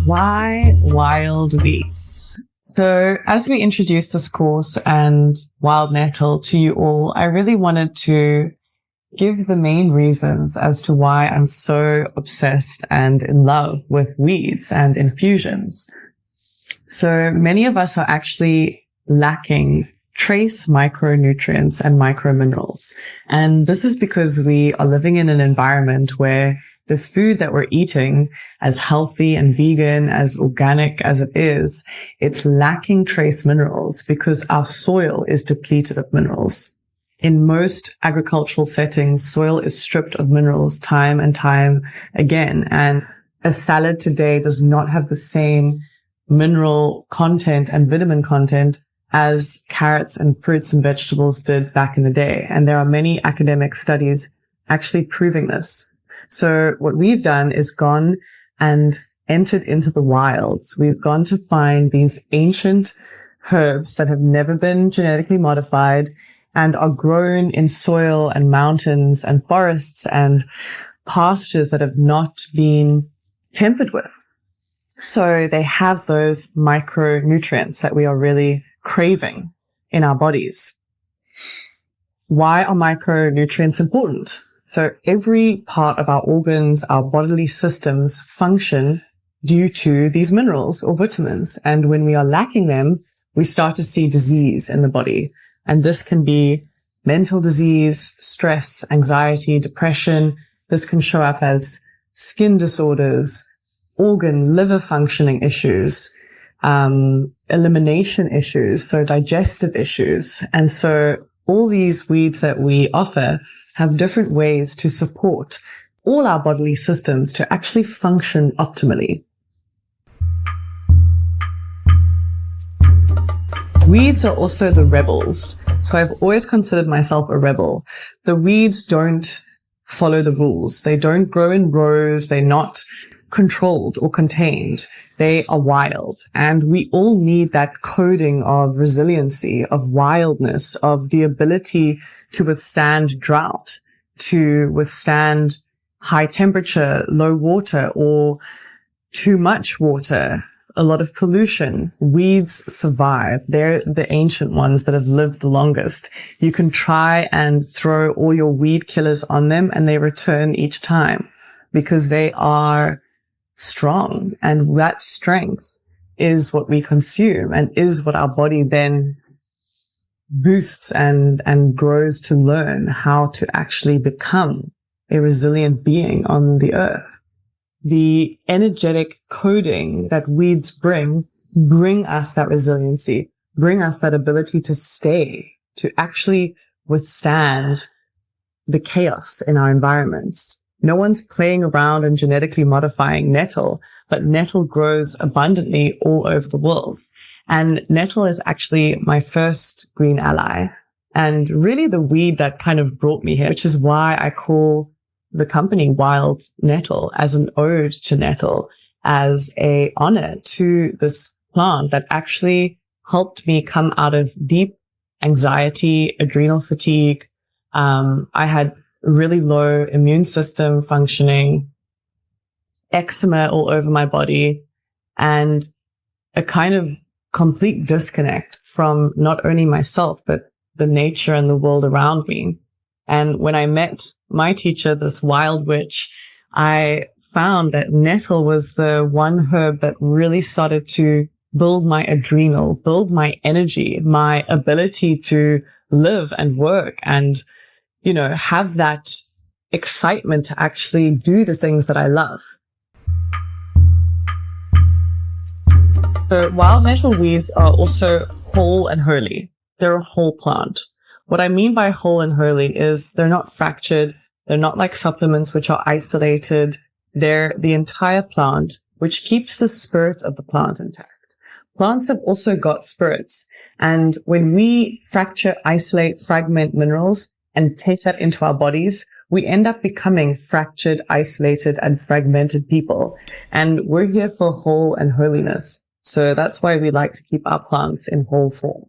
Why wild weeds? So as we introduced this course and wild nettle to you all, I really wanted to give the main reasons as to why I'm so obsessed and in love with weeds and infusions. So many of us are actually lacking trace micronutrients and microminerals. And this is because we are living in an environment where the food that we're eating, as healthy and vegan, as organic as it is, it's lacking trace minerals because our soil is depleted of minerals. In most agricultural settings, soil is stripped of minerals time and time again. And a salad today does not have the same mineral content and vitamin content as carrots and fruits and vegetables did back in the day. And there are many academic studies actually proving this. So what we've done is gone and entered into the wilds. We've gone to find these ancient herbs that have never been genetically modified and are grown in soil and mountains and forests and pastures that have not been tampered with. So they have those micronutrients that we are really craving in our bodies. Why are micronutrients important? So every part of our organs, our bodily systems function due to these minerals or vitamins. And when we are lacking them, we start to see disease in the body. And this can be mental disease, stress, anxiety, depression. This can show up as skin disorders, organ, liver functioning issues, elimination issues, so digestive issues. And so all these weeds that we offer have different ways to support all our bodily systems to actually function optimally. Weeds are also the rebels. So I've always considered myself a rebel. The weeds don't follow the rules. They don't grow in rows. They're not controlled or contained. They are wild. And we all need that coding of resiliency, of wildness, of the ability to withstand drought, to withstand high temperature, low water, or too much water, a lot of pollution. Weeds survive. They're the ancient ones that have lived the longest. You can try and throw all your weed killers on them and they return each time because they are strong. And that strength is what we consume and is what our body then boosts and grows to learn how to actually become a resilient being on the earth. The energetic coding that weeds bring us that resiliency, bring us that ability to stay, to actually withstand the chaos in our environments. No one's playing around and genetically modifying nettle, but nettle grows abundantly all over the world. And nettle is actually my first green ally and really the weed that kind of brought me here, which is why I call the company Wild Nettle as an ode to nettle, as a honor to this plant that actually helped me come out of deep anxiety, adrenal fatigue. I had really low immune system functioning, eczema all over my body, and a kind of complete disconnect from not only myself, but the nature and the world around me. And when I met my teacher, this wild witch, I found that nettle was the one herb that really started to build my adrenal, build my energy, my ability to live and work and, you know, have that excitement to actually do the things that I love. So wild nettle weeds are also whole and holy. They're a whole plant. What I mean by whole and holy is they're not fractured. They're not like supplements which are isolated. They're the entire plant, which keeps the spirit of the plant intact. Plants have also got spirits. And when we fracture, isolate, fragment minerals and take that into our bodies, we end up becoming fractured, isolated, and fragmented people. And we're here for whole and holiness. So that's why we like to keep our plants in whole form.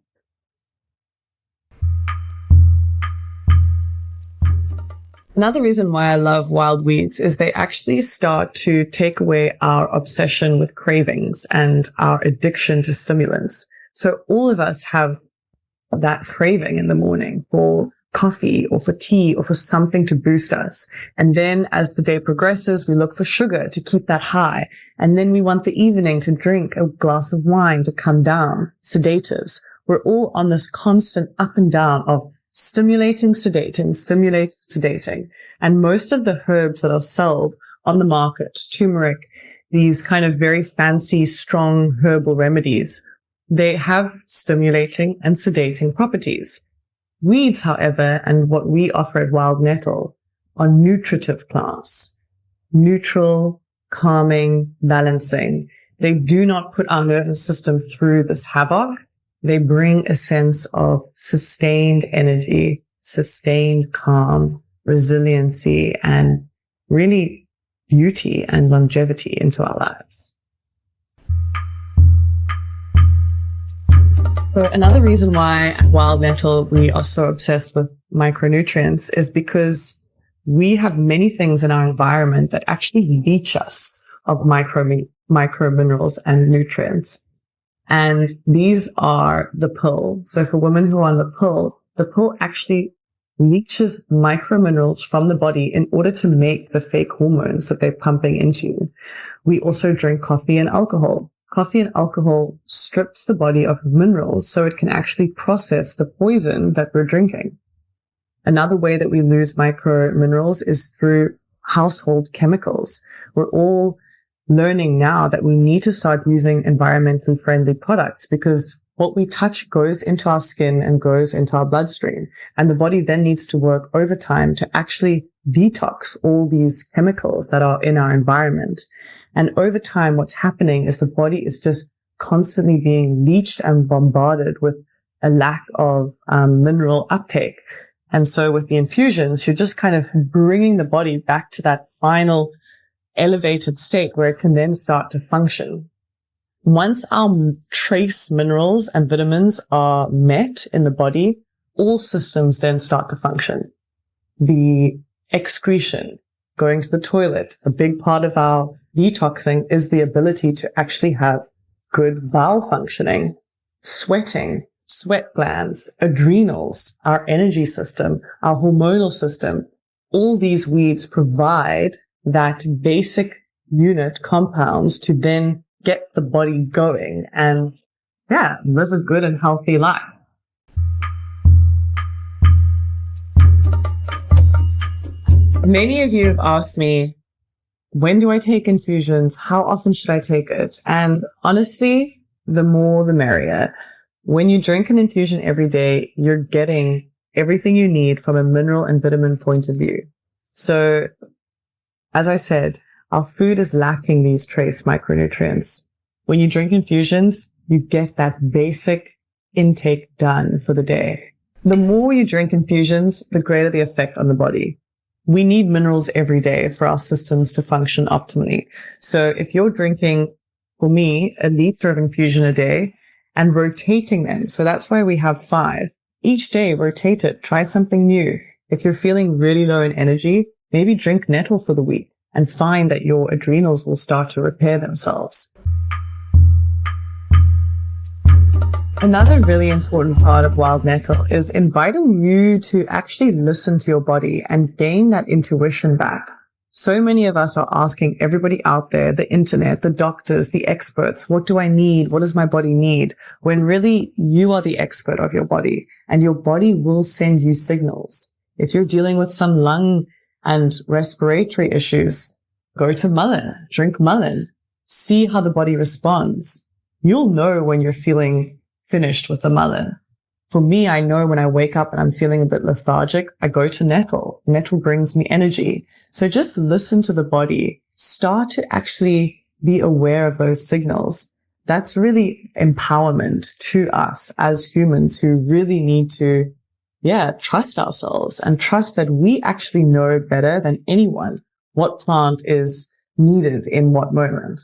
Another reason why I love wild weeds is they actually start to take away our obsession with cravings and our addiction to stimulants. So all of us have that craving in the morning for coffee or for tea or for something to boost us. And then as the day progresses, we look for sugar to keep that high. And then we want the evening to drink a glass of wine to come down, sedatives. We're all on this constant up and down of stimulating, sedating, stimulating, sedating. And most of the herbs that are sold on the market, turmeric, these kind of very fancy, strong herbal remedies, they have stimulating and sedating properties. Weeds, however, and what we offer at Wild Nettle are nutritive plants. Neutral, calming, balancing. They do not put our nervous system through this havoc. They bring a sense of sustained energy, sustained calm, resiliency, and really beauty and longevity into our lives. So another reason why at Wild Nettle we are so obsessed with micronutrients is because we have many things in our environment that actually leach us of micro minerals and nutrients. And these are the pill. So for women who are on the pill actually leaches micro minerals from the body in order to make the fake hormones that they're pumping into you. We also drink coffee and alcohol. Coffee and alcohol strips the body of minerals so it can actually process the poison that we're drinking. Another way that we lose micro minerals is through household chemicals. We're all learning now that we need to start using environmentally friendly products because what we touch goes into our skin and goes into our bloodstream. And the body then needs to work overtime to actually detox all these chemicals that are in our environment. And over time, what's happening is the body is just constantly being leached and bombarded with a lack of mineral uptake. And so with the infusions, you're just kind of bringing the body back to that final elevated state where it can then start to function. Once our trace minerals and vitamins are met in the body, all systems then start to function. The excretion, going to the toilet, a big part of our detoxing is the ability to actually have good bowel functioning, sweating, sweat glands, adrenals, our energy system, our hormonal system. All these weeds provide that basic unit compounds to then get the body going and, live a good and healthy life. Many of you have asked me, when do I take infusions? How often should I take it? And honestly, the more the merrier. When you drink an infusion every day, you're getting everything you need from a mineral and vitamin point of view. So, as I said, our food is lacking these trace micronutrients. When you drink infusions, you get that basic intake done for the day. The more you drink infusions, the greater the effect on the body. We need minerals every day for our systems to function optimally. So if you're drinking, for me, a liter of infusion a day and rotating them, so that's why we have 5. Each day, rotate it. Try something new. If you're feeling really low in energy, maybe drink nettle for the week and find that your adrenals will start to repair themselves. Another really important part of Wild Nettle is inviting you to actually listen to your body and gain that intuition back. So many of us are asking everybody out there, the internet, the doctors, the experts, what do I need? What does my body need? When really you are the expert of your body and your body will send you signals. If you're dealing with some lung and respiratory issues, go to mullein, drink mullein, see how the body responds. You'll know when you're feeling finished with the mullein. For me, I know when I wake up and I'm feeling a bit lethargic, I go to nettle. Nettle brings me energy. So just listen to the body. Start to actually be aware of those signals. That's really empowerment to us as humans who really need to, trust ourselves and trust that we actually know better than anyone what plant is needed in what moment.